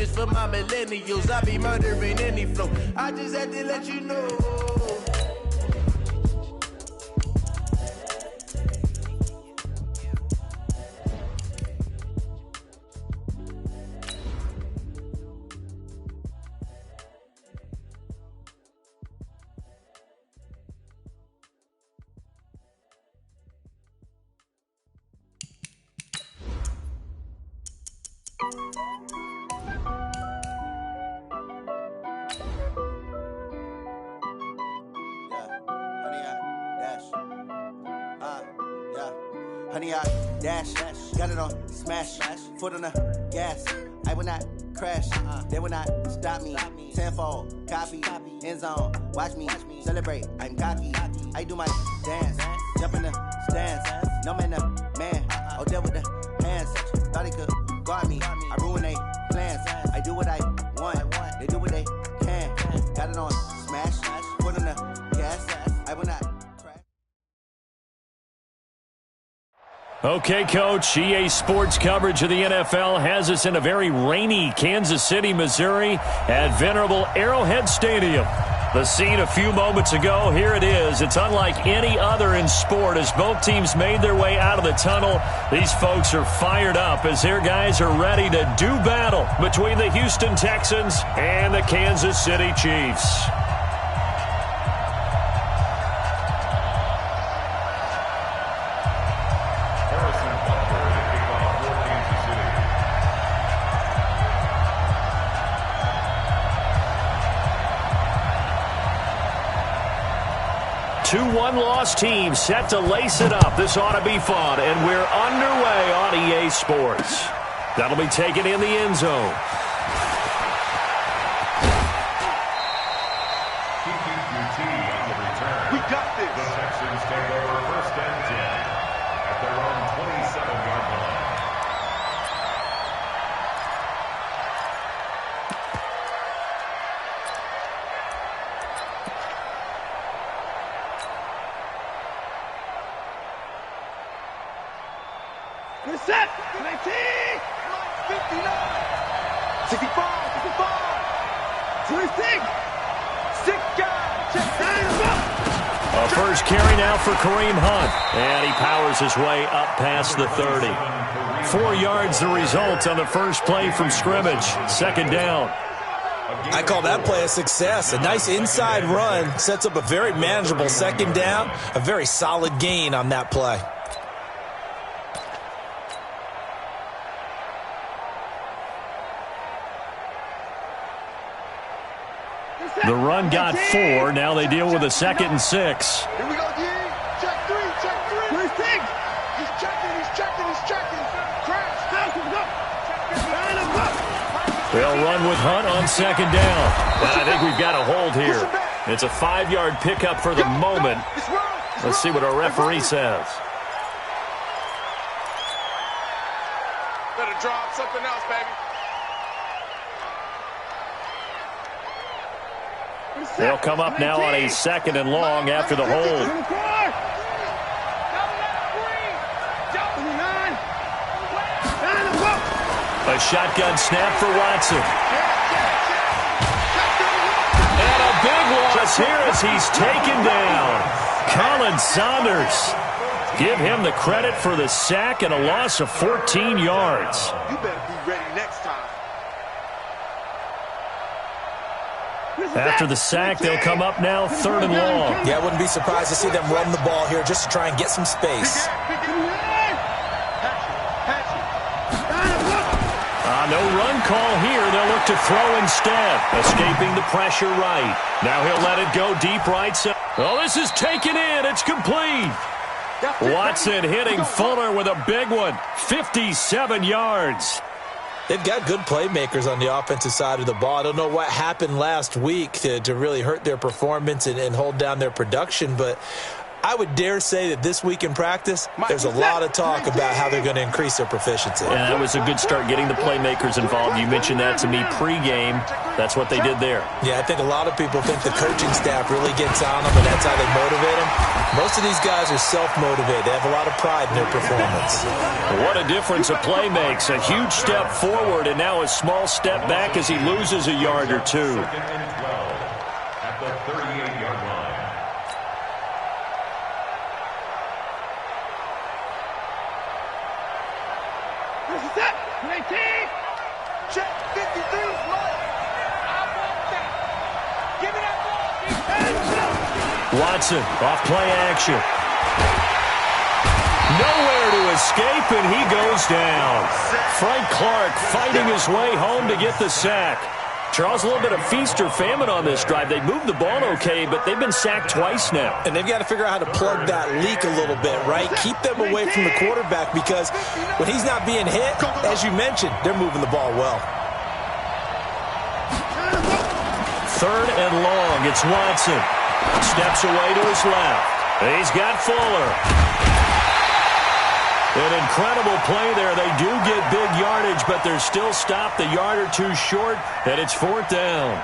famous for my millennials. I be murdering any flow. I just had to let you know. Honey, I dash, got it on smash, foot on the gas. I will not crash, they will not stop me. Tenfold, copy, end zone, watch me celebrate. I'm cocky, I do my dance, jump in the stands. No man, man, oh, there with the hands. Thought he could guard me, I ruin they plans. I do what I want, they do what they can. Got it on smash, foot on the gas. I will not. Okay, Coach, EA Sports coverage of the NFL has us in a very rainy Kansas City, Missouri at venerable Arrowhead Stadium. The scene a few moments ago, here it is. It's unlike any other in sport as both teams made their way out of the tunnel. These folks are fired up as their guys are ready to do battle between the Houston Texans and the Kansas City Chiefs. Two one-loss teams set to lace it up. This ought to be fun, and we're underway on EA Sports. That'll be taken in the end zone. We got this. The Texans take over 1st and 10 at their own 27-yard line. Good set. 19. 59. 65. 65. 26. 6 guys. Check A first carry now for Kareem Hunt. And he powers his way up past the 30. 4 yards the result on the first play from scrimmage. 2nd down. I call that play a success. A nice inside run sets up a very manageable 2nd down. A very solid gain on that play. The run got 4. Now they deal with a 2nd and 6. Here we go, D. Check 3. Check 3. 26. He's checking. Crash. They'll run with Hunt on 2nd down. And I think we've got a hold here. It's a 5-yard pickup for the moment. Let's see what our referee says. Better drop something else, baby. They'll come up now on a 2nd and long after the hold. A shotgun snap for Watson. And a big loss here as he's taken down. Colin Saunders. Give him the credit for the sack and a loss of 14 yards. You better be ready next time. After the sack, they'll come up now 3rd and long. Yeah, I wouldn't be surprised to see them run the ball here just to try and get some space. No run call here. They'll look to throw instead. Escaping the pressure right. Now he'll let it go deep right side. Oh, this is taken in. It's complete. Watson hitting Fuller with a big one. 57 yards. They've got good playmakers on the offensive side of the ball. I don't know what happened last week to really hurt their performance and hold down their production, but I would dare say that this week in practice, there's a lot of talk about how they're going to increase their proficiency. And that was a good start getting the playmakers involved. You mentioned that to me pregame. That's what they did there. Yeah, I think a lot of people think the coaching staff really gets on them, and that's how they motivate them. Most of these guys are self-motivated. They have a lot of pride in their performance. What a difference a play makes. A huge step forward and now a small step back as he loses a yard or two. Second and 12 at the 38-yard line. This is it. 19. Check 53. Right. I want that. Give me that ball. Watson off play action. Nowhere to escape, and he goes down. Frank Clark fighting his way home to get the sack. Charles, a little bit of feast or famine on this drive. They moved the ball okay, but they've been sacked twice now. And they've got to figure out how to plug that leak a little bit, right? Keep them away from the quarterback because when he's not being hit, as you mentioned, they're moving the ball well. Third and long. It's Watson. Steps away to his left. He's got Fuller. An incredible play there. They do get big yardage, but they're still stopped a yard or two short, and it's fourth down.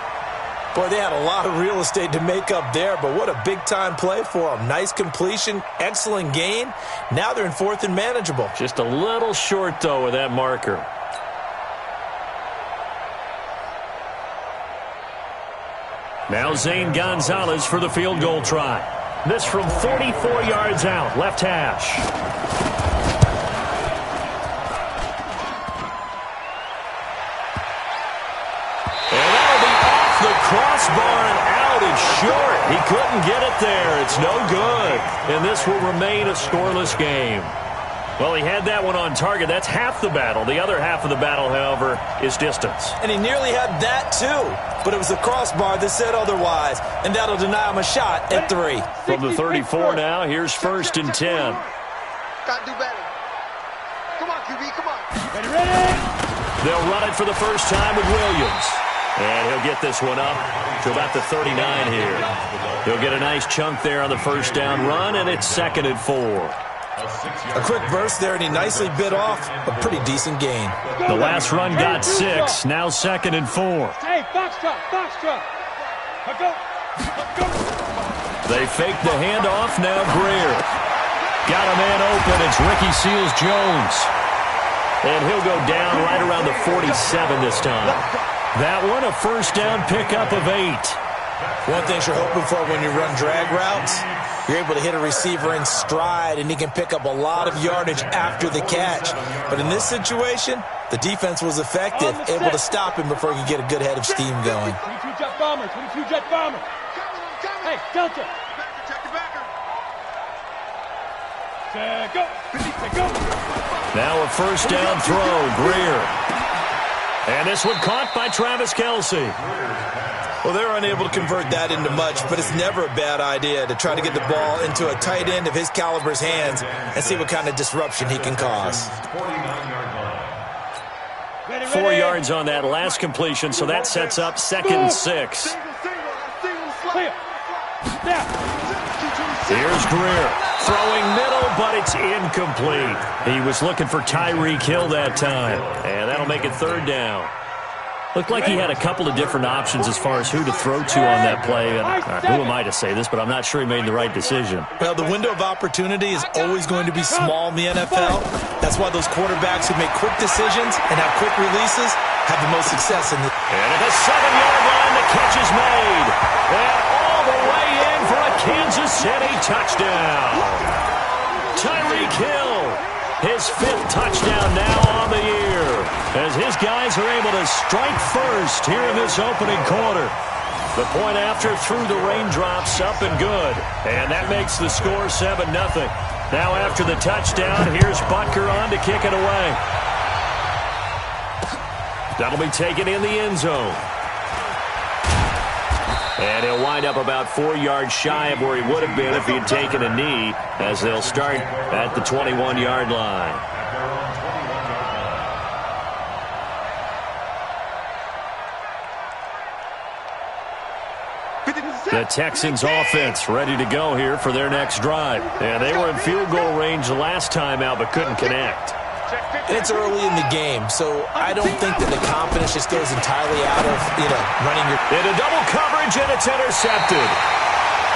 Boy, they had a lot of real estate to make up there, but what a big-time play for them. Nice completion, excellent gain. Now they're in fourth and manageable. Just a little short, though, with that marker. Now Zane Gonzalez for the field goal try. This from 44 yards out, left hash. Crossbar and out and short. He couldn't get it there. It's no good. And this will remain a scoreless game. Well, he had that one on target. That's half the battle. The other half of the battle, however, is distance. And he nearly had that, too. But it was the crossbar that said otherwise. And that'll deny him a shot at 3. From the 34 now, here's first and 10. Gotta do better. Come on, QB, come on. Ready? They'll run it for the first time with Williams. And he'll get this one up to about the 39 here. He'll get a nice chunk there on the first down run, and it's second and 4. A quick burst there, and he nicely bit off a pretty decent gain. The last run got 6, now second and 4. Hey, box drop. Go. They fake the handoff, now Greer. Got a man open, it's Ricky Seals-Jones. And he'll go down right around the 47 this time. That one, a first down pickup of 8. One thing you're hoping for when you run drag routes, you're able to hit a receiver in stride, and he can pick up a lot of yardage after the catch. But in this situation, the defense was effective, able to stop him before he could get a good head of steam going. 22-jet bomber. Hey, Delta. Check the backer. Go. Now a first down throw, Greer. And this one caught by Travis Kelce. Well, they're unable to convert that into much, but it's never a bad idea to try to get the ball into a tight end of his caliber's hands and see what kind of disruption he can cause. 4 yards on that last completion, so that sets up second and 6. Here's Greer, throwing middle, but it's incomplete. He was looking for Tyreek Hill that time, and that'll make it third down. Looked like he had a couple of different options as far as who to throw to on that play. And, who am I to say this, but I'm not sure he made the right decision. Well, the window of opportunity is always going to be small in the NFL. That's why those quarterbacks who make quick decisions and have quick releases have the most success in the... And at the 7-yard line, the catch is made. And all the way in for a Kansas City touchdown. Tyreek Hill, his 5th touchdown now on the year, as his guys are able to strike first here in this opening quarter. The point after through the raindrops, up and good. And that makes the score 7-0. Now after the touchdown, here's Butker on to kick it away. That'll be taken in the end zone. And he'll wind up about 4 yards shy of where he would have been if he had taken a knee, as they'll start at the 21-yard line. The Texans offense ready to go here for their next drive. And they were in field goal range the last time out but couldn't connect. And it's early in the game, so I don't think that the confidence just goes entirely out of, running your... Into double coverage, and it's intercepted.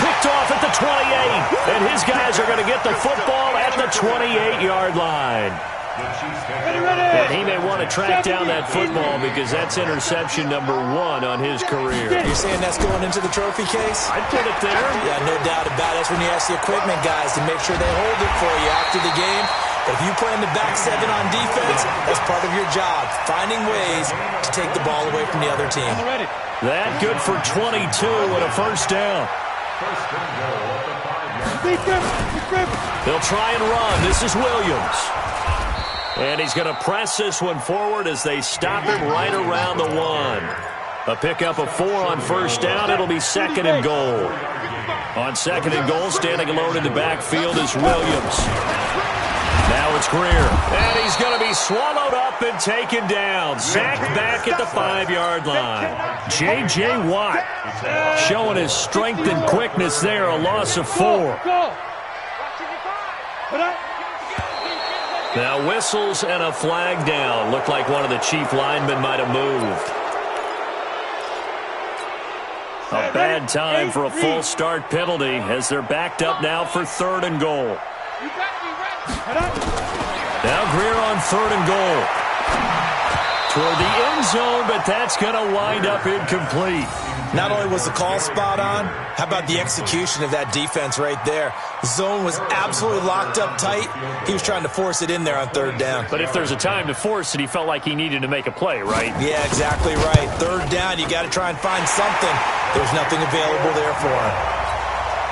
Picked off at the 28. And his guys are going to get the football at the 28-yard line. And he may want to track down that football because that's interception number 1 on his career. You're saying that's going into the trophy case? I'd put it there. Yeah, no doubt about it. That's when you ask the equipment guys to make sure they hold it for you after the game. But if you play in the back 7 on defense, that's part of your job, finding ways to take the ball away from the other team. That good for 22 and a first down. They'll try and run. This is Williams. And he's going to press this one forward as they stop him right around the 1. A pickup of 4 on first down. It'll be 2nd and goal. On 2nd and goal, standing alone in the backfield is Williams. Now it's Greer. And he's going to be swallowed up and taken down. Sacked back at the 5-yard line. J.J. Watt showing his strength and quickness there. A loss of 4. Now whistles and a flag down. Looked like one of the chief linemen might have moved. A bad time for a false start penalty as they're backed up now for 3rd and goal. Now Greer on 3rd and goal. Toward the end zone, but that's going to wind up incomplete. Not only was the call spot on, how about the execution of that defense right there? The zone was absolutely locked up tight. He was trying to force it in there on 3rd down. But if there's a time to force it, he felt like he needed to make a play, right? Yeah, exactly right. 3rd down, you got to try and find something. There's nothing available there for him.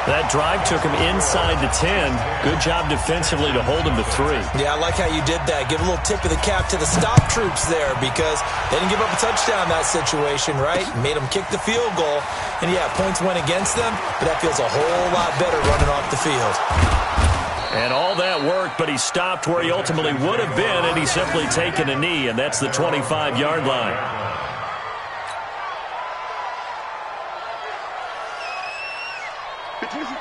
That drive took him inside the 10. Good job defensively to hold him to 3. Yeah, I like how you did that. Give a little tip of the cap to the stop troops there because they didn't give up a touchdown in that situation, right? Made them kick the field goal. And, yeah, points went against them, but that feels a whole lot better running off the field. And all that worked, but he stopped where he ultimately would have been, and he's simply taken a knee, and that's the 25-yard line.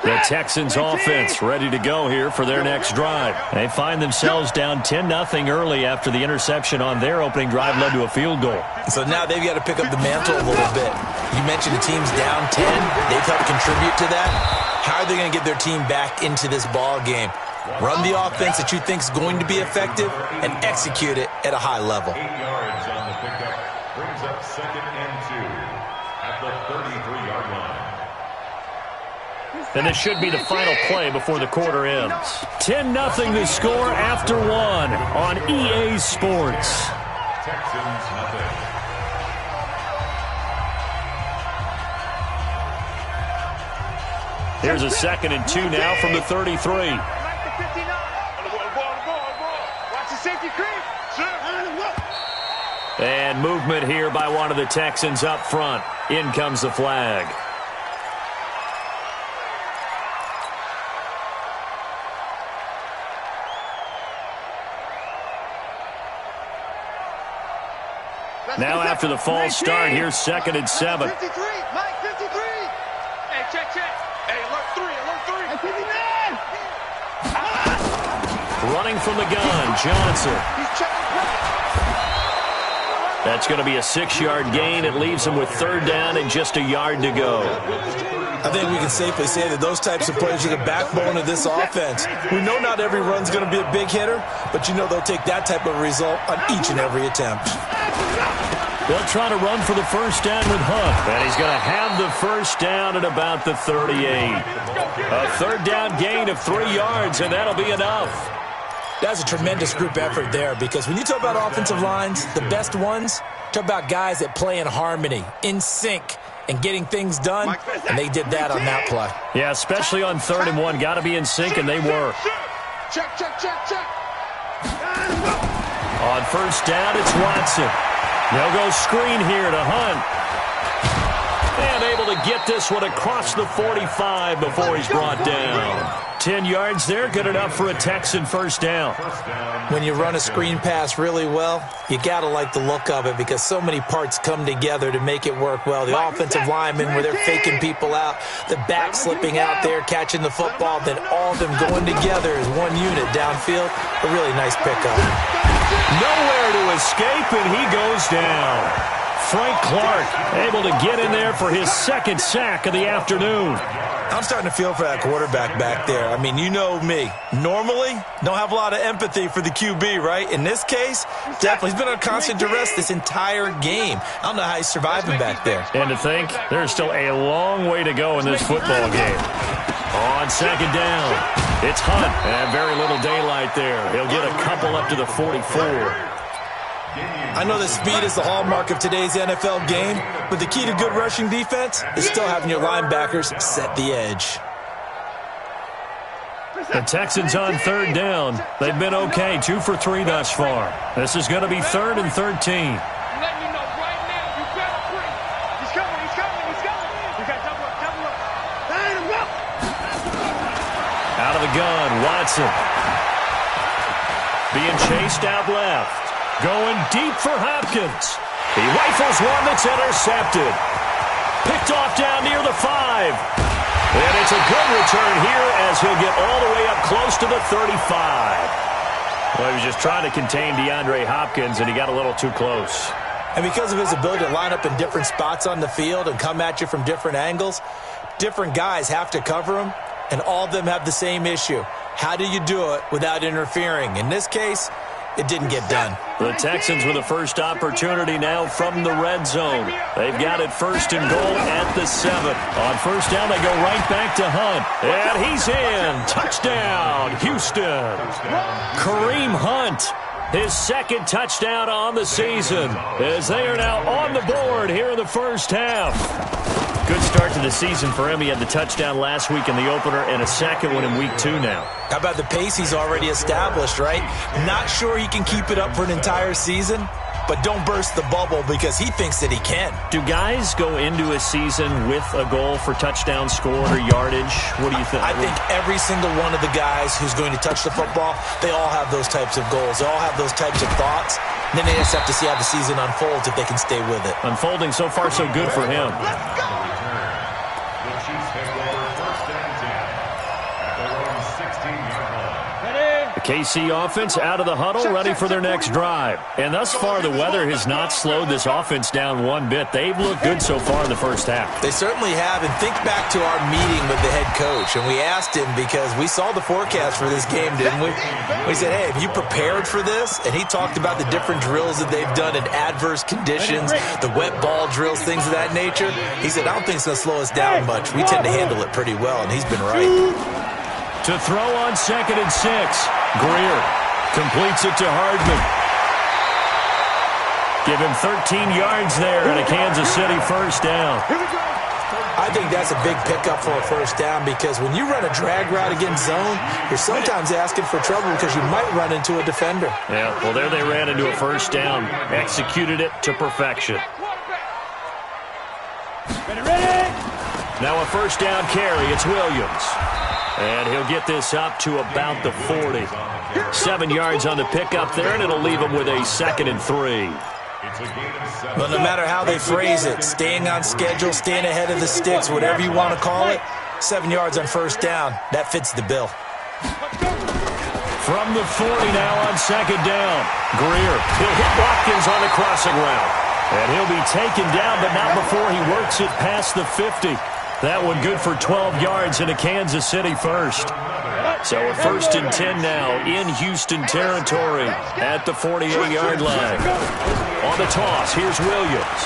The Texans offense ready to go here for their next drive. They find themselves down 10-0 early after the interception on their opening drive led to a field goal. So now they've got to pick up the mantle a little bit. You mentioned the team's down 10. They've helped contribute to that. How are they going to get their team back into this ball game? Run the offense that you think is going to be effective and execute it at a high level. 8 yards on the pickup brings up 2nd and 2 at the 33-yard line. And this should be the final play before the quarter ends. 10-0 the score after 1 on EA Sports. Texans nothing. Here's a 2nd and 2 now from the 33. And movement here by one of the Texans up front. In comes the flag. Now after the false start, here's 2nd and 7. 53, Mike 53. Hey, check. Hey, alert 3. Running from the gun, Johnson. That's going to be a 6-yard gain. It leaves him with 3rd down and just a yard to go. I think we can safely say that those types of plays are the backbone of this offense. We know not every run's going to be a big hitter, but you know they'll take that type of result on each and every attempt. They'll try to run for the first down with Hunt. And he's going to have the first down at about the 38. A 3rd down gain of 3 yards, and that'll be enough. That's a tremendous group effort there because when you talk about offensive lines, the best ones, talk about guys that play in harmony, in sync, and getting things done, and they did that on that play. Yeah, especially on 3rd and 1. Got to be in sync, and they were. Check. On first down, it's Watson. They'll go screen here to Hunt. And able to get this one across the 45 before he's brought down. 10 yards there, good enough for a Texan first down. When you run a screen pass really well, you got to like the look of it because so many parts come together to make it work well. The offensive linemen where they're faking people out, the back slipping out there, catching the football, then all of them going together as one unit downfield. A really nice pickup. Nowhere to escape, and he goes down. Frank Clark able to get in there for his second sack of the afternoon. I'm starting to feel for that quarterback back there. I mean, you know me. Normally, don't have a lot of empathy for the QB, right? In this case, definitely. He's been under constant duress this entire game. I don't know how he's surviving back there. And to think, there's still a long way to go in this football game. On second down, it's Hunt. And very little daylight there. He'll get a couple up to the 44. I know that speed is the hallmark of today's NFL game, but the key to good rushing defense is still having your linebackers set the edge. The Texans on third down. They've been okay, 2 for 3 thus far. This is going to be 3rd and 13. Let me know right now. You better bring. He's coming. You got double up. Line him up. Out of the gun, Watson. Being chased out left. Going deep for Hopkins. He rifles one that's intercepted. Picked off down near the 5. And it's a good return here as he'll get all the way up close to the 35. Well, he was just trying to contain DeAndre Hopkins, and he got a little too close. And because of his ability to line up in different spots on the field and come at you from different angles, different guys have to cover him, and all of them have the same issue. How do you do it without interfering? In this case, it didn't get done. The Texans with a first opportunity now from the red zone. They've got it 1st and goal at the 7. On first down, they go right back to Hunt. And he's in. Touchdown, Houston. Kareem Hunt, his second touchdown on the season, as they are now on the board here in the first half. Good start to the season for him. He had the touchdown last week in the opener and a second one in week 2 now. How about the pace he's already established, right? Not sure he can keep it up for an entire season, but don't burst the bubble because he thinks that he can. Do guys go into a season with a goal for touchdown scored or yardage? What do you think? I think every single one of the guys who's going to touch the football, they all have those types of goals. They all have those types of thoughts. And then they just have to see how the season unfolds if they can stay with it. Unfolding so far so good for him. KC offense out of the huddle, ready for their next drive. And thus far, the weather has not slowed this offense down one bit. They've looked good so far in the first half. They certainly have. And think back to our meeting with the head coach. And we asked him because we saw the forecast for this game, didn't we? We said, hey, have you prepared for this? And he talked about the different drills that they've done in adverse conditions, the wet ball drills, things of that nature. He said, I don't think it's going to slow us down much. We tend to handle it pretty well, and he's been right. To throw on 2nd and 6. Greer completes it to Hardman. Give him 13 yards there and a Kansas City first down. I think that's a big pickup for a first down because when you run a drag route against zone, you're sometimes asking for trouble because you might run into a defender. Yeah, well, there they ran into a first down. Executed it to perfection. Now a first down carry. It's Williams. And he'll get this up to about the 40. 7 yards on the pickup there, and it'll leave him with a 2nd and 3. But no matter how they phrase it, staying on schedule, staying ahead of the sticks, whatever you want to call it, 7 yards on first down, that fits the bill. From the 40 now on 2nd down. Greer, he'll hit Watkins on the crossing route. And he'll be taken down, but not before he works it past the 50. That one good for 12 yards in a Kansas City first. So a 1st and 10 now in Houston territory at the 48-yard line. On the toss, here's Williams.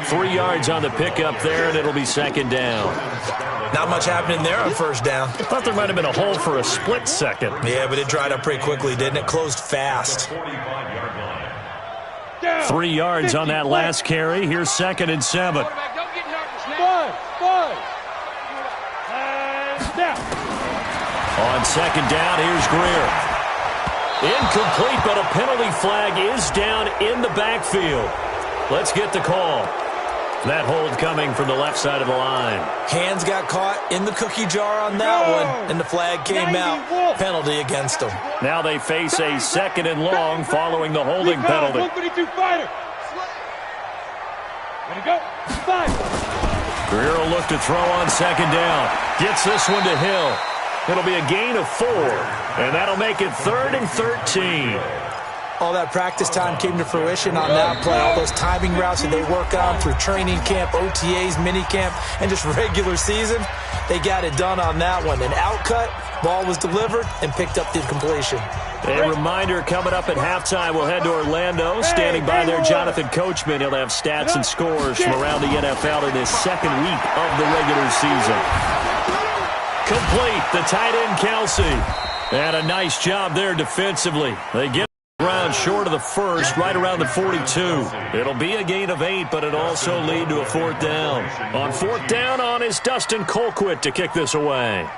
3 yards on the pickup there, and it'll be 2nd down. Not much happening there on first down. I thought there might have been a hole for a split second. Yeah, but it dried up pretty quickly, didn't it? Closed fast. 3 yards on that last carry. Here's 2nd and 7. On 2nd down, here's Greer. Incomplete, but a penalty flag is down in the backfield. Let's get the call. That hold coming from the left side of the line. Hands got caught in the cookie jar on that one, and the flag came out. Penalty against them. Now they face a 2nd and long following the holding penalty. 122 fighter. Ready to go. 5. Guerrero looked to throw on 2nd down. Gets this one to Hill. It'll be a gain of 4, and that'll make it 3rd and 13. All that practice time came to fruition on that play. All those timing routes that they work on through training camp, OTAs, minicamp, and just regular season, they got it done on that one. An outcut, ball was delivered, and picked up the completion. A reminder coming up at halftime, we'll head to Orlando. Standing by there, Jonathan Coachman. He'll have stats and scores from around the NFL in his 2nd week of the regular season. Complete, the tight end, Kelsey. And a nice job there defensively. They get ground short of the first, right around the 42. It'll be a gain of 8, but it'll also lead to a 4th down. On 4th down is Dustin Colquitt to kick this away.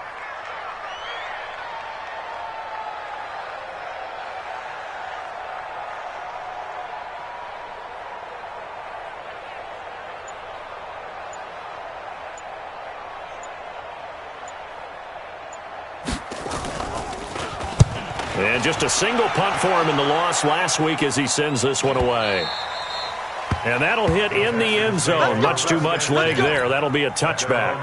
And just a single punt for him in the loss last week as he sends this one away. And that'll hit in the end zone. Much too much leg there. That'll be a touchback.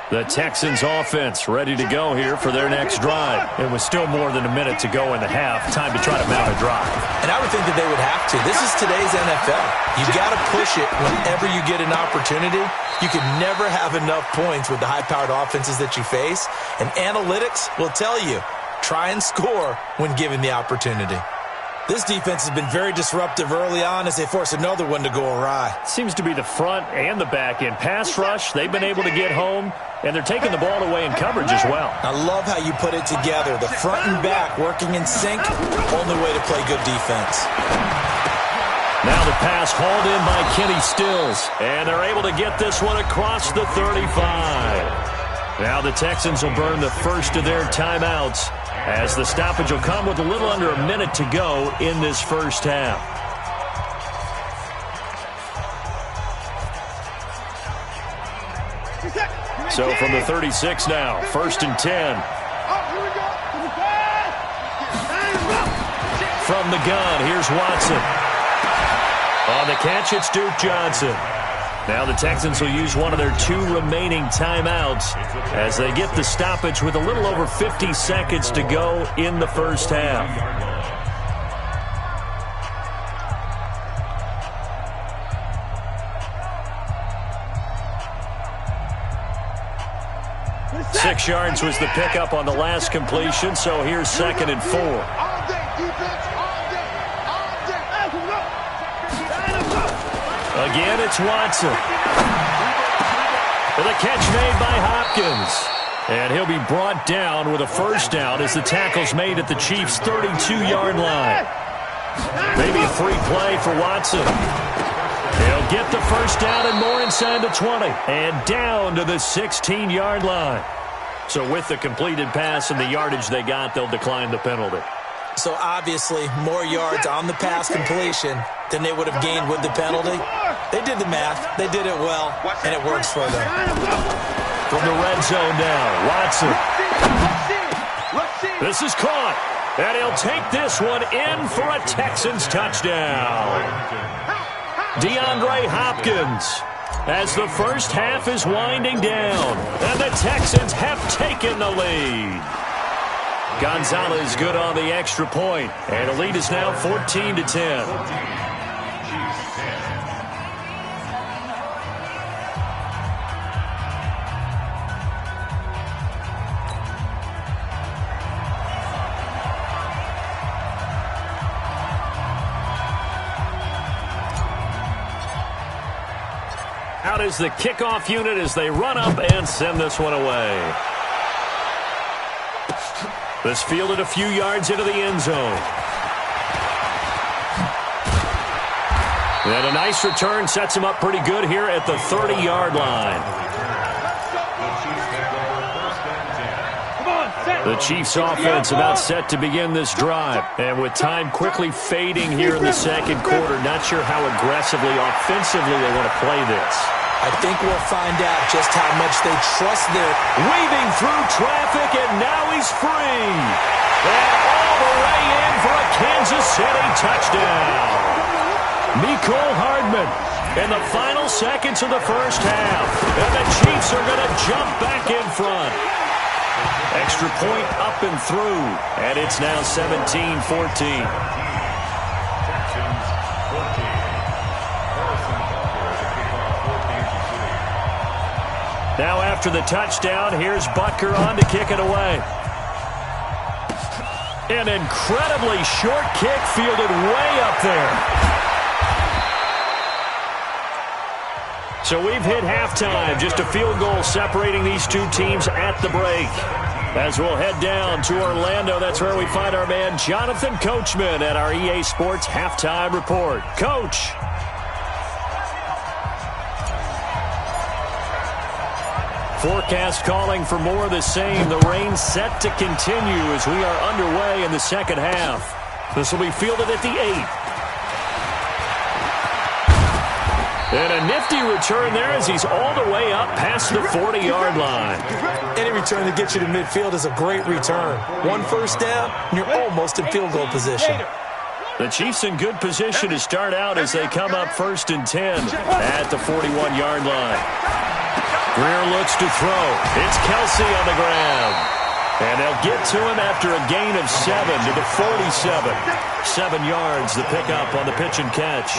The Texans offense ready to go here for their next drive. It was still more than a minute to go in the half. Time to try to mount a drive. And I would think that they would have to. This is today's NFL. You've got to push it whenever you get an opportunity. You can never have enough points with the high-powered offenses that you face. And analytics will tell you, try and score when given the opportunity. This defense has been very disruptive early on as they force another one to go awry. Seems to be the front and the back end. Pass rush, they've been able to get home, and they're taking the ball away in coverage as well. I love how you put it together. The front and back working in sync, only way to play good defense. Now the pass hauled in by Kenny Stills, and they're able to get this one across the 35. Now the Texans will burn the first of their timeouts, as the stoppage will come with a little under a minute to go in this first half. So from the 36 now, 1st and 10. From the gun, here's Watson. On the catch, it's Duke Johnson. Now the Texans will use one of their 2 remaining timeouts as they get the stoppage with a little over 50 seconds to go in the first half. Six yards was the pickup on the last completion, so here's 2nd and 4. Again, it's Watson. With a catch made by Hopkins. And he'll be brought down with a first down as the tackle's made at the Chiefs' 32-yard line. Maybe a free play for Watson. He'll get the first down and more inside the 20. And down to the 16-yard line. So with the completed pass and the yardage they got, they'll decline the penalty. So obviously more yards on the pass completion than they would have gained with the penalty. They did the math. They did it well, and it works for them. From the red zone now, Watson. This is caught, and he'll take this one in for a Texans touchdown. DeAndre Hopkins, as the first half is winding down, and the Texans have taken the lead. Gonzalez good on the extra point, and the lead is now 14-10. Out is the kickoff unit as they run up and send this one away. This fielded a few yards into the end zone. And a nice return sets him up pretty good here at the 30-yard line. The Chiefs offense about set to begin this drive. And with time quickly fading here in the second quarter, not sure how aggressively, offensively they want to play this. I think we'll find out just how much they trust their... Weaving through traffic, and now he's free. And all the way in for a Kansas City touchdown. Mecole Hardman in the final seconds of the first half. And the Chiefs are going to jump back in front. Extra point up and through. And it's now 17-14. Texans 14. Now after the touchdown, here's Butker on to kick it away. An incredibly short kick fielded way up there. So we've hit halftime. Just a field goal separating these two teams at the break. As we'll head down to Orlando, that's where we find our man Jonathan Coachman at our EA Sports Halftime Report. Coach. Forecast calling for more of the same. The rain set to continue as we are underway in the second half. This will be fielded at the 8. And a nifty return there as he's all the way up past the 40-yard line. Any return that gets you to midfield is a great return. One first down, and you're almost in field goal position. The Chiefs in good position to start out as they come up 1st and 10 at the 41-yard line. Greer looks to throw. It's Kelsey on the ground. And they'll get to him after a gain of 7 to the 47. 7 yards, the pickup on the pitch and catch.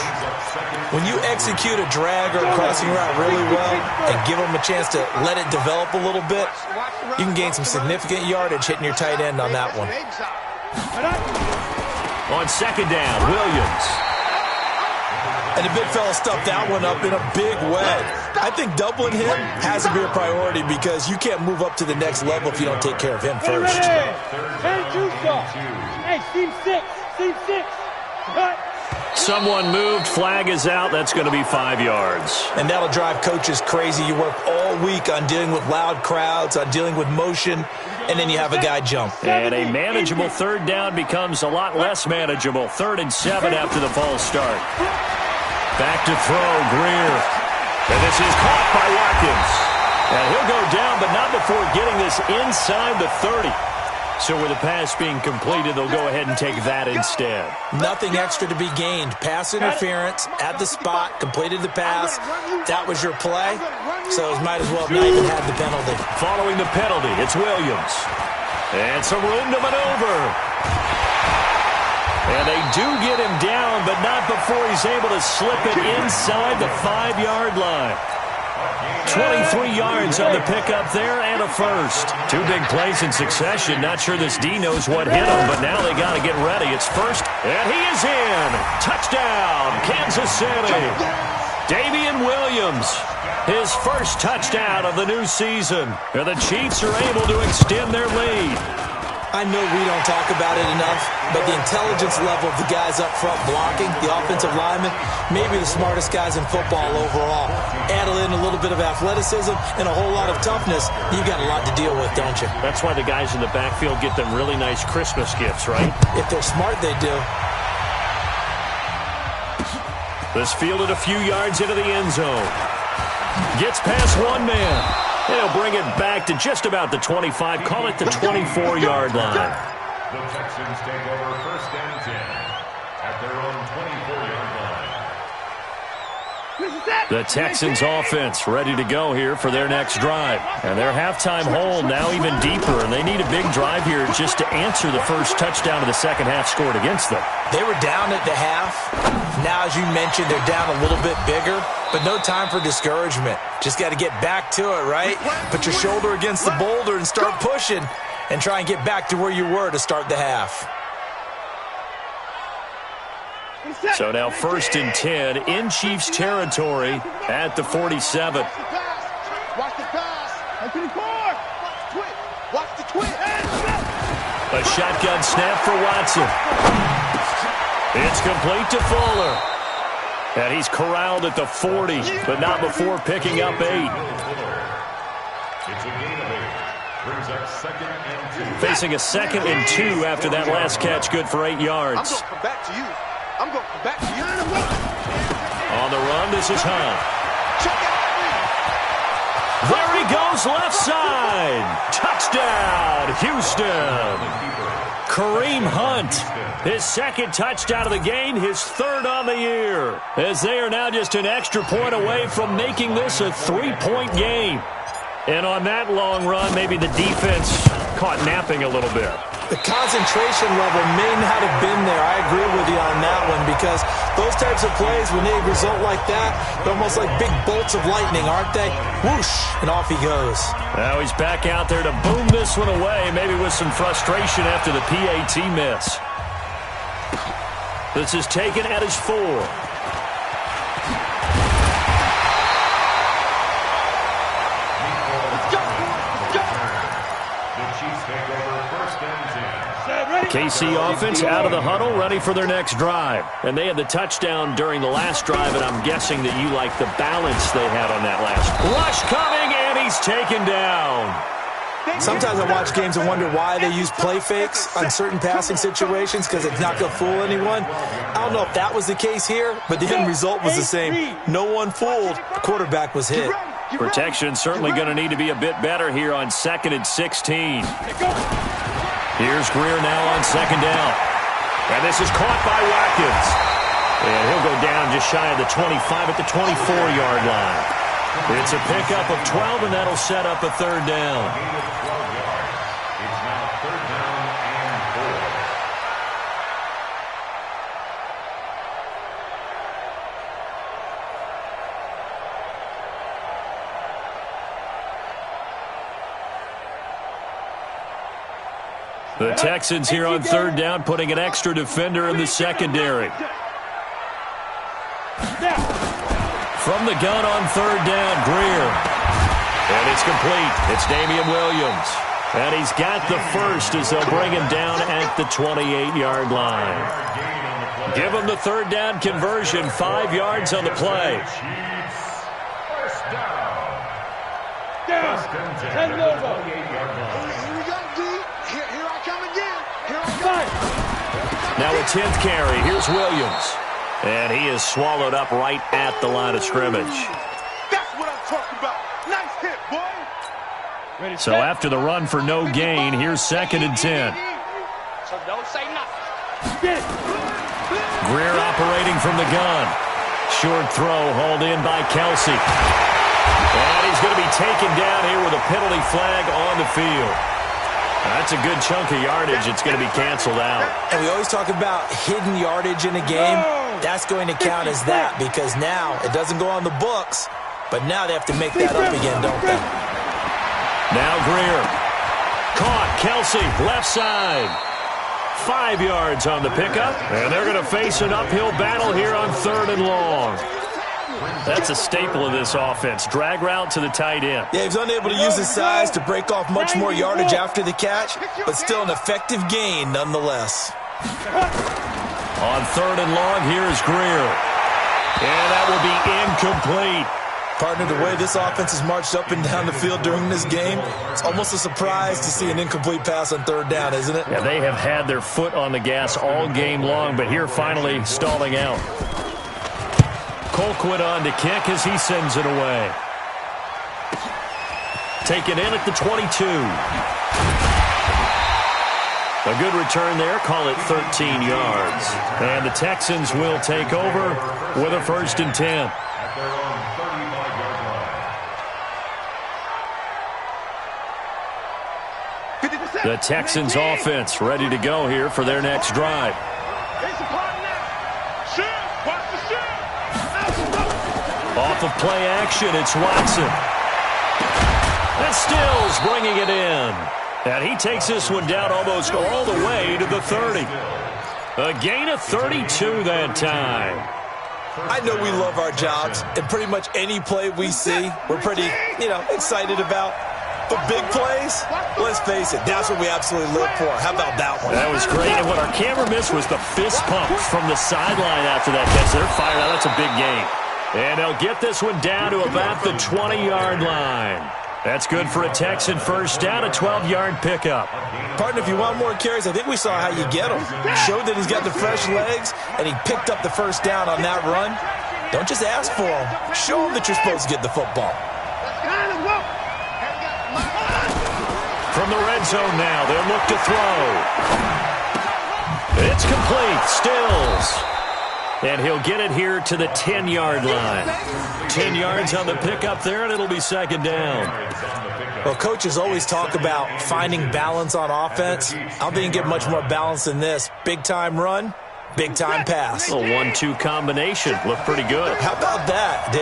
When you execute a drag or a crossing route really well and give them a chance to let it develop a little bit, you can gain some significant yardage hitting your tight end on that one. On second down, Williams. And the big fella stuffed that one up in a big way. I think doubling him has to be a priority because you can't move up to the next level if you don't take care of him first. Hey, team 6. Team 6. Someone moved. Flag is out. That's going to be 5 yards. And that'll drive coaches crazy. You work all week on dealing with loud crowds, on dealing with motion, and then you have a guy jump. And a manageable third down becomes a lot less manageable. 3rd and 7 after the false start. Back to throw, Greer. And this is caught by Watkins. And he'll go down, but not before getting this inside the 30. So with the pass being completed, they'll go ahead and take that instead. Nothing extra to be gained. Pass interference at the spot, completed the pass. That was your play, so it might as well have not even had the penalty. Following the penalty, it's Williams. And some room to maneuver. And they do get him down, but not before he's able to slip it inside the 5-yard line. 23 yards on the pickup there and a first. 2 big plays in succession. Not sure this D knows what hit him, but now they got to get ready. It's first, and he is in. Touchdown, Kansas City. Damian Williams, his first touchdown of the new season. And the Chiefs are able to extend their lead. I know we don't talk about it enough, but the intelligence level of the guys up front blocking, the offensive linemen, maybe the smartest guys in football overall. Add in a little bit of athleticism and a whole lot of toughness, you got a lot to deal with, don't you? That's why the guys in the backfield get them really nice Christmas gifts, right? If they're smart, they do. This fielded a few yards into the end zone. Gets past one man. They'll bring it back to just about the 25. Call it the 24-yard line. The Texans take over 1st and 10 at their own 24-yard line. The Texans offense ready to go here for their next drive. And their halftime hole now even deeper, and they need a big drive here just to answer the first touchdown of the second half scored against them. They were down at the half. Now, as you mentioned, they're down a little bit bigger, but no time for discouragement. Just got to get back to it, right? Put your shoulder against the boulder and start pushing and try and get back to where you were to start the half. So now 1st and 10 in Chiefs territory at the 47. Watch the pass. And to the core. Watch the twist. A shotgun snap for Watson. It's complete to Fuller. And he's corralled at the 40, but not before picking up 8. It's a gain of 8. Brings up 2nd and 2. Facing a 2nd and 2 after that last catch, good for 8 yards. I'm going to come back to you. I'm going to come back to you. On the run, this is Hunt. Check it out. There he goes, left side. Touchdown, Houston. Kareem Hunt, his 2nd touchdown of the game, his 3rd on the year, as they are now just an extra point away from making this a 3-point game. And on that long run, maybe the defense caught napping a little bit. The concentration level may not have been there. I agree with you on that one, because those types of plays, when they result like that, they're almost like big bolts of lightning, aren't they? Whoosh, and off he goes. Now he's back out there to boom this one away, maybe with some frustration after the PAT miss. This is taken at his 4. KC offense out of the huddle, ready for their next drive. And they had the touchdown during the last drive, and I'm guessing that you like the balance they had on that last. Rush coming, and he's taken down. Sometimes I watch games and wonder why they use play fakes on certain passing situations, because it's not going to fool anyone. I don't know if that was the case here, but the end result was the same. No one fooled. The quarterback was hit. Protection certainly going to need to be a bit better here on 2nd and 16. Here's Greer now on 2nd down. And this is caught by Watkins. And he'll go down just shy of the 25 at the 24-yard line. It's a pickup of 12, and that'll set up a 3rd down. It's now 3rd down and 4. The Texans here on 3rd down, putting an extra defender in the secondary. From the gun on 3rd down, Greer. And it's complete. It's Damian Williams. And he's got the first as they'll bring him down at the 28-yard line. Give him the 3rd down conversion, 5 yards on the play. First down. Down. 10 over. Now a 10th carry. Here's Williams. And he is swallowed up right at the line of scrimmage. That's what I'm talking about. Nice hit, boy. So after the run for no gain, here's 2nd and 10. So don't say nothing. Greer operating from the gun. Short throw hauled in by Kelsey. And he's going to be taken down here with a penalty flag on the field. That's a good chunk of yardage. It's going to be canceled out. And we always talk about hidden yardage in a game. That's going to count as that, because now it doesn't go on the books, but now they have to make that up again, don't they? Now Greer. Caught. Kelsey, left side. 5 yards on the pickup, and they're going to face an uphill battle here on 3rd and long. That's a staple of this offense. Drag route to the tight end. Yeah, he's unable to use his size to break off much more yardage after the catch, but still an effective gain nonetheless. On 3rd and long, here is Greer. And that will be incomplete. Partner, the way this offense has marched up and down the field during this game, it's almost a surprise to see an incomplete pass on 3rd down, isn't it? Yeah, they have had their foot on the gas all game long, but here finally stalling out. Colquitt on to kick as he sends it away. Taken in at the 22. A good return there. Call it 13 yards. And the Texans will take over with a 1st and 10. At their own 35-yard line. The Texans offense ready to go here for their next drive. Off of play action, it's Watson. And Stills bringing it in. And he takes this one down almost all the way to the 30. A gain of 32 that time. I know we love our jobs, and pretty much any play we see, we're pretty, excited about. But big plays, let's face it, that's what we absolutely live for. How about that one? That was great. And what our camera missed was the fist pumps from the sideline after that catch. They're fired out. That's a big gain. And they'll get this one down to about the 20-yard line. That's good for a Texan first down, a 12-yard pickup. Partner, if you want more carries, I think we saw how you get them. Showed that he's got the fresh legs, and he picked up the first down on that run. Don't just ask for them. Show them that you're supposed to get the football. From the red zone now, they'll look to throw. It's complete. Stills. And he'll get it here to the 10-yard line. 10 yards on the pickup there, and it'll be second down. Well, coaches always talk about finding balance on offense. I don't think you get much more balance than this. Big-time run, big-time pass. A 1-2 combination. Looked pretty good. How about that?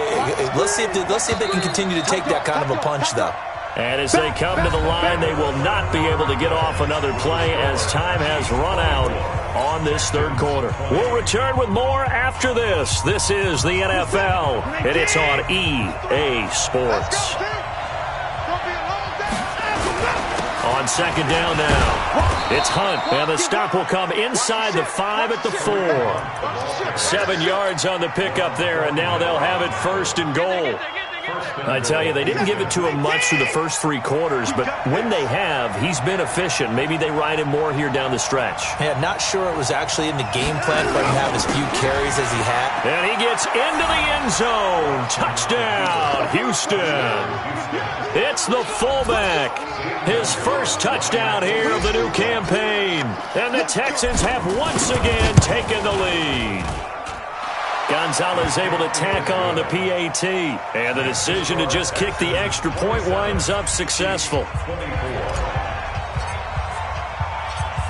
Let's see if they can continue to take that kind of a punch, though. And as they come to the line, they will not be able to get off another play as time has run out on this third quarter. We'll return with more after this. This is the NFL, and it's on EA Sports. On second down now, it's Hunt, and the stop will come inside the 5 at the 4. 7 yards on the pickup there, and now they'll have it first and goal. I tell you, they didn't give it to him much through the first 3 quarters, but when they have, he's been efficient. Maybe they ride him more here down the stretch. Yeah, not sure it was actually in the game plan for him to have as few carries as he had. And he gets into the end zone. Touchdown, Houston. It's the fullback. His first touchdown here of the new campaign. And the Texans have once again taken the lead. Gonzalez able to tack on the PAT. And the decision to just kick the extra point winds up successful.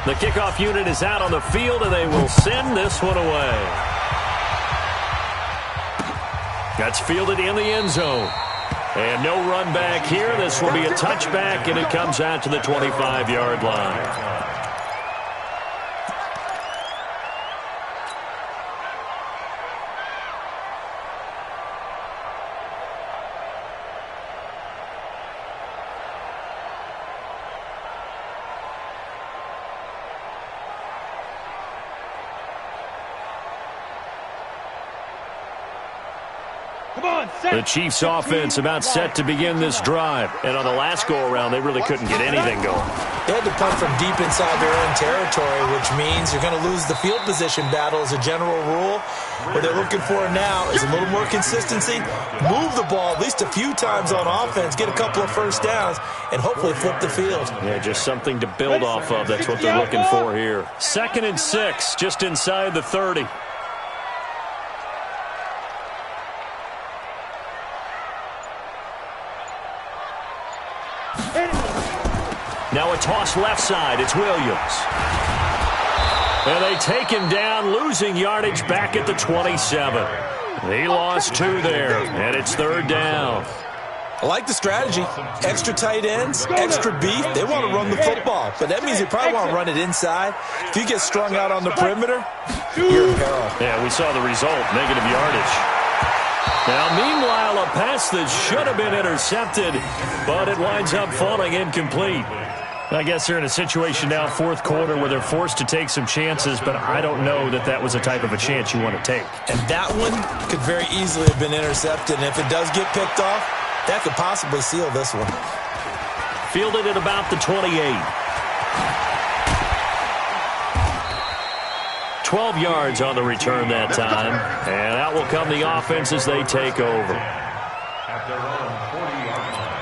The kickoff unit is out on the field, and they will send this one away. That's fielded in the end zone. And no run back here. This will be a touchback, and it comes out to the 25-yard line. The Chiefs offense about set to begin this drive. And on the last go-around, they really couldn't get anything going. They had to punt from deep inside their own territory, which means you're going to lose the field position battle as a general rule. What they're looking for now is a little more consistency, move the ball at least a few times on offense, get a couple of first downs, and hopefully flip the field. Yeah, just something to build off of. That's what they're looking for here. 2nd and 6, just inside the 30. Now a toss left side. It's Williams. And they take him down, losing yardage back at the 27. He lost 2 there, and it's 3rd down. I like the strategy. Extra tight ends, extra beef. They want to run the football, but that means they probably want to run it inside. If you get strung out on the perimeter, you're in peril. Yeah, we saw the result, negative yardage. Now, meanwhile, a pass that should have been intercepted, but it winds up falling incomplete. I guess they're in a situation now, 4th quarter, where they're forced to take some chances, but I don't know that that was the type of a chance you want to take. And that one could very easily have been intercepted, and if it does get picked off, that could possibly seal this one. Fielded at about the 28. 12 yards on the return that time, and out will come the offense as they take over. At their own 40-yard line.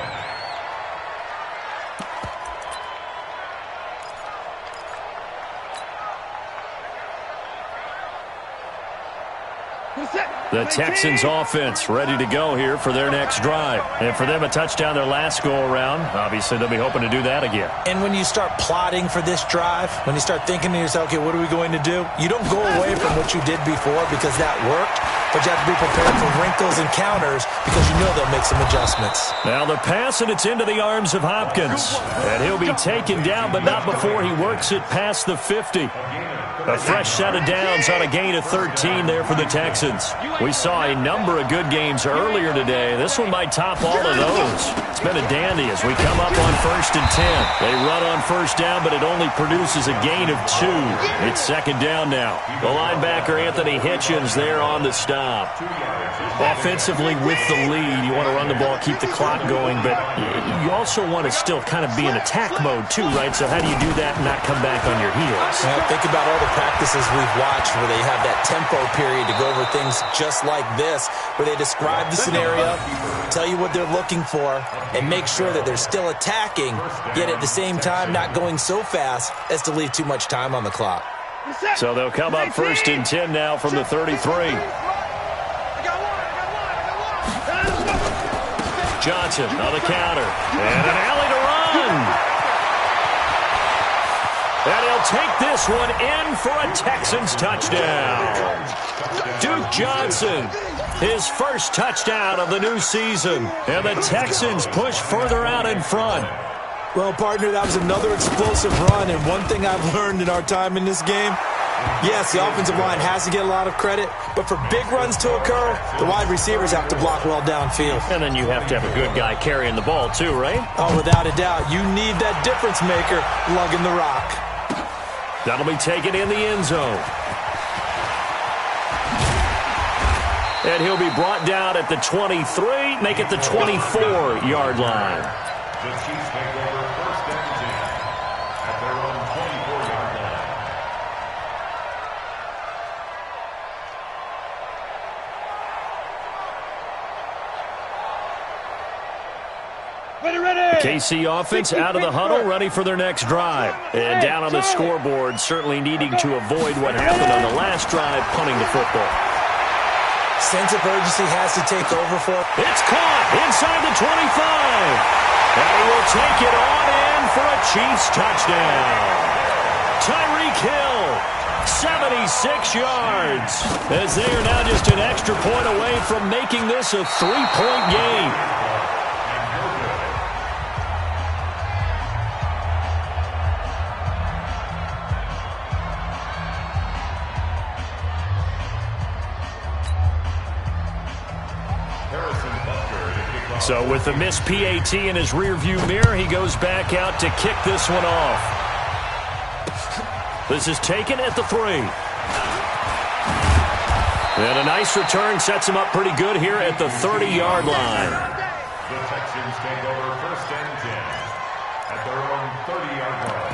The Texans offense ready to go here for their next drive. And for them, a touchdown their last go-around. Obviously, they'll be hoping to do that again. And when you start plotting for this drive, when you start thinking to yourself, okay, what are we going to do? You don't go away from what you did before because that worked, but you have to be prepared for wrinkles and counters because you know they'll make some adjustments. Now the pass, and it's into the arms of Hopkins. And he'll be taken down, but not before he works it past the 50. A fresh set of downs on a gain of 13 there for the Texans. We saw a number of good games earlier today. This one might top all of those. It's been a dandy as we come up on 1st and 10. They run on first down, but it only produces a gain of 2. It's 2nd down now. The linebacker, Anthony Hitchens, there on the stop. stop. Offensively with the lead, you want to run the ball, keep the clock going, but you also want to still kind of be in attack mode too, right? So how do you do that and not come back on your heels? Well, think about all the practices we've watched where they have that tempo period to go over things just like this, where they describe the scenario, tell you what they're looking for, and make sure that they're still attacking, yet at the same time not going so fast as to leave too much time on the clock. So they'll come up 1st and 10 now from the 33. Johnson on the counter. And an alley to run. And he'll take this one in for a Texans touchdown. Duke Johnson, his first touchdown of the new season. And the Texans push further out in front. Well, partner, that was another explosive run, and one thing I've learned in our time in this game, yes, the offensive line has to get a lot of credit, but for big runs to occur, the wide receivers have to block well downfield. And then you have to have a good guy carrying the ball too, right? Oh, without a doubt. You need that difference maker lugging the rock. That'll be taken in the end zone. And he'll be brought down at the 23, make it the 24-yard line. The Chiefs take over 1st and 10 at their own 24-yard line. Ready. KC offense out of the huddle, ready for their next drive. And down on the scoreboard, certainly needing to avoid what happened on the last drive, punting the football. Sense of urgency has to take over for. It's caught inside the 25. And he will take it on in for a Chiefs touchdown. Tyreek Hill, 76 yards, as they are now just an extra point away from making this a 3-point game. So with the missed PAT in his rearview mirror, he goes back out to kick this one off. This is taken at the 3. And a nice return sets him up pretty good here at the 30-yard line. The Texans take over 1st and 10 at their own 30-yard line.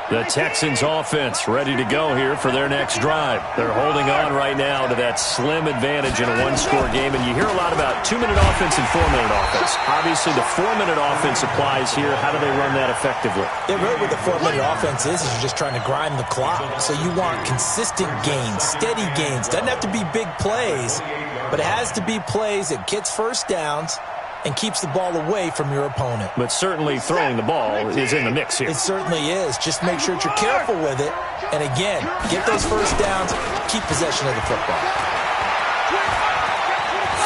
The Texans offense ready to go here for their next drive. They're holding on right now to that slim advantage in a one-score game. And you hear a lot about 2-minute offense and 4-minute offense. Obviously, the 4-minute offense applies here. How do they run that effectively? Yeah, really what the 4-minute offense is you're just trying to grind the clock. So you want consistent gains, steady gains. Doesn't have to be big plays, but it has to be plays that gets first downs and keeps the ball away from your opponent. But certainly throwing the ball is in the mix here. It certainly is. Just make sure that you're careful with it. And again, get those first downs, keep possession of the football.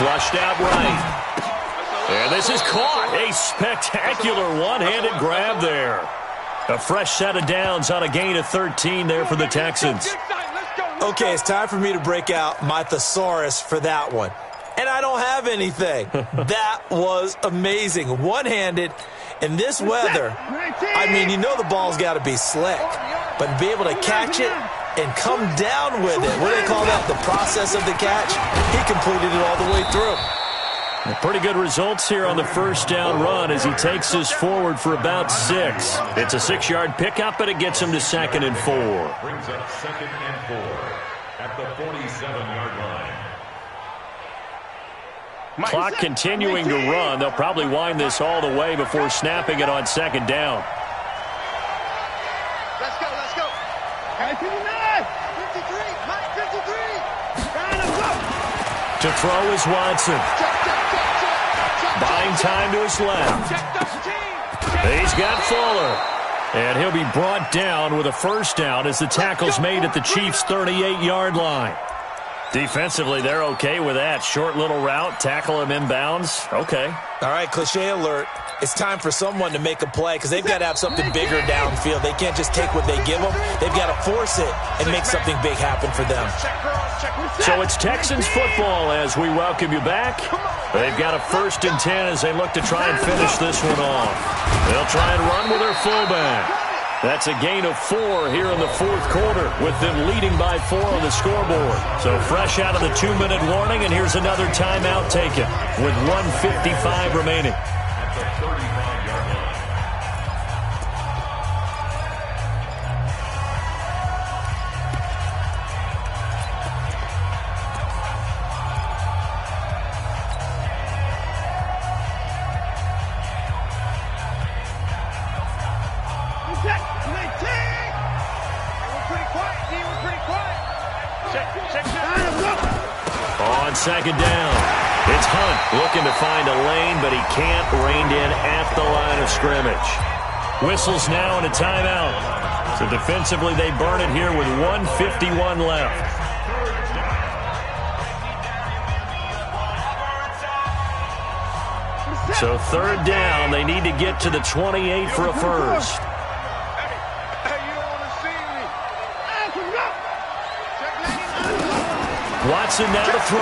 Flushed out right. And this is caught. A spectacular one-handed grab there. A fresh set of downs on a gain of 13 there for the Texans. Okay, it's time for me to break out my thesaurus for that one. And I don't have anything. That was amazing. One-handed in this weather. I mean, you know the ball's got to be slick. But to be able to catch it and come down with it, what do they call that? The process of the catch? He completed it all the way through. Pretty good results here on the first down run as he takes this forward for about 6. It's a 6-yard pickup, but it gets him to 2nd and 4. Brings up 2nd and 4 at the 47-yard line. Clock continuing to run. They'll probably wind this all the way before snapping it on 2nd down. Let's go. 59, 53, 53. To throw is Watson. Buying time to his left. He's got Fuller. And he'll be brought down with a first down as the tackle's made at the Chiefs' 38-yard line. Defensively, they're okay with that. Short little route, tackle him inbounds. Okay. All right, cliche alert. It's time for someone to make a play because they've got to have something bigger downfield. They can't just take what they give them. They've got to force it and make something big happen for them. So it's Texans football as we welcome you back. They've got a 1st and 10 as they look to try and finish this one off. They'll try and run with their fullback. That's a gain of 4 here in the 4th quarter with them leading by 4 on the scoreboard. So fresh out of the 2-minute warning, and here's another timeout taken with 1:55 remaining. On 2nd down, it's Hunt looking to find a lane, but he can't, reined in at the line of scrimmage. Whistles now and a timeout. So defensively, they burn it here with 1:51 left. So 3rd down, they need to get to the 28 for a first. Watson now to throw.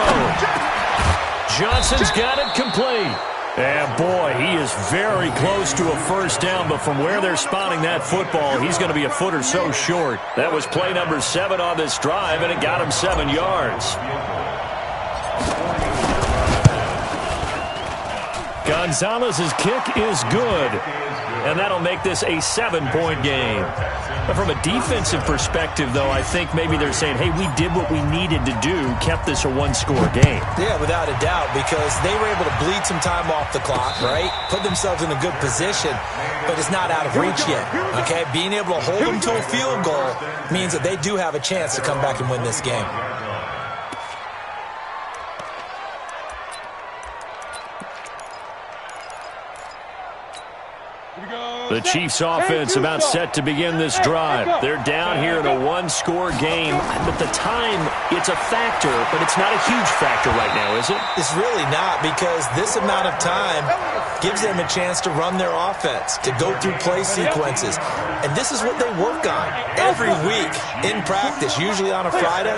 Johnson's got it complete. And boy, he is very close to a first down, but from where they're spotting that football, he's going to be a foot or so short. That was play number 7 on this drive, and it got him 7 yards. Gonzalez's kick is good, and that'll make this a 7-point game. But from a defensive perspective, though, I think maybe they're saying, hey, we did what we needed to do, kept this a 1-score game. Yeah, without a doubt, because they were able to bleed some time off the clock, right? Put themselves in a good position, but it's not out of reach yet, okay? Being able to hold them to a field goal means that they do have a chance to come back and win this game. The Chiefs' offense about set to begin this drive. They're down here in a 1-score game. But the time, it's a factor, but it's not a huge factor right now, is it? It's really not, because this amount of time gives them a chance to run their offense, to go through play sequences. And this is what they work on every week in practice, usually on a Friday.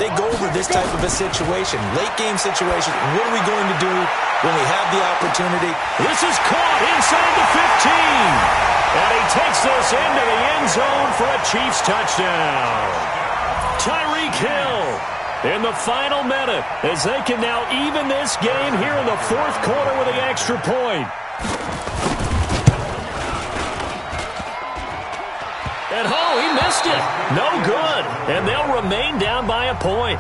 They go over this type of a situation, late-game situation. What are we going to do when we have the opportunity? This is caught inside the 15. And he takes this into the end zone for a Chiefs touchdown. Tyreek Hill in the final minute as they can now even this game here in the 4th quarter with an extra point. And he missed it. No good. And they'll remain down by a point.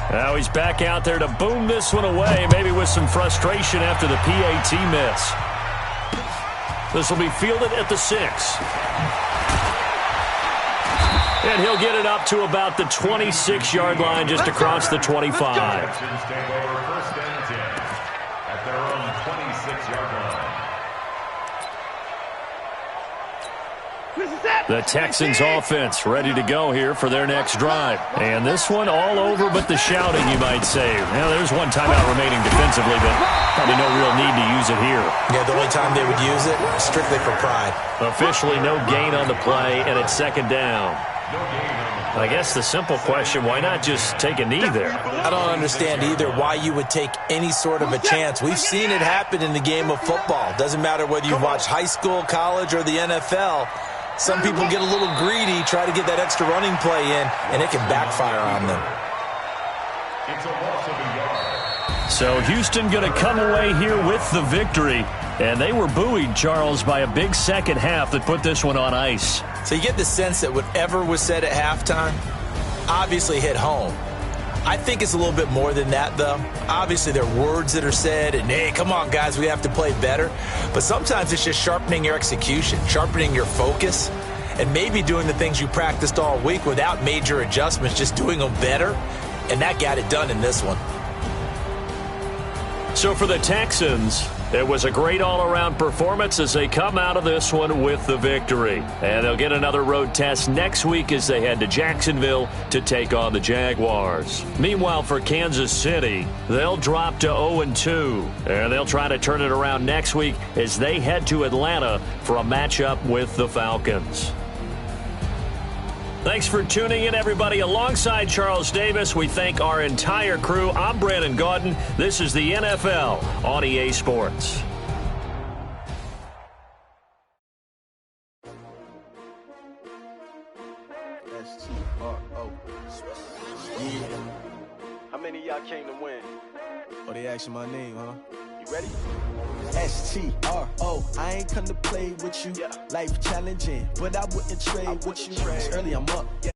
Now he's back out there to boom this one away, maybe with some frustration after the PAT miss. This will be fielded at the 6. And he'll get it up to about the 26-yard line, just across the 25. Texans take over 1st and 10 at their own 26-yard line. The Texans offense ready to go here for their next drive. And this one all over but the shouting, you might say. Now, there's one timeout remaining defensively, but probably no real need to use it here. Yeah, the only time they would use it, strictly for pride. Officially no gain on the play, and it's 2nd down. I guess the simple question, why not just take a knee there? I don't understand either why you would take any sort of a chance. We've seen it happen in the game of football. Doesn't matter whether you've watched high school, college, or the NFL. Some people get a little greedy, try to get that extra running play in, and it can backfire on them. It's a loss of a yard. So Houston going to come away here with the victory. And they were buoyed, Charles, by a big second half that put this one on ice. So you get the sense that whatever was said at halftime obviously hit home. I think it's a little bit more than that, though. Obviously, there are words that are said, and, hey, come on, guys, we have to play better. But sometimes it's just sharpening your execution, sharpening your focus, and maybe doing the things you practiced all week without major adjustments, just doing them better, and that got it done in this one. So for the Texans, It was a great all-around performance as they come out of this one with the victory. And they'll get another road test next week as they head to Jacksonville to take on the Jaguars. Meanwhile, for Kansas City, they'll drop to 0-2. And they'll try to turn it around next week as they head to Atlanta for a matchup with the Falcons. Thanks for tuning in, everybody. Alongside Charles Davis, we thank our entire crew. I'm Brandon Gaudin. This is the NFL on EA Sports. S-T-R-O. Yeah. How many of y'all came to win? Oh, they asking my name, huh? You ready? S-T-R-O. I ain't come to play with you. Yeah. Life challenging, but I wouldn't trade with you. Early I'm up. Yeah.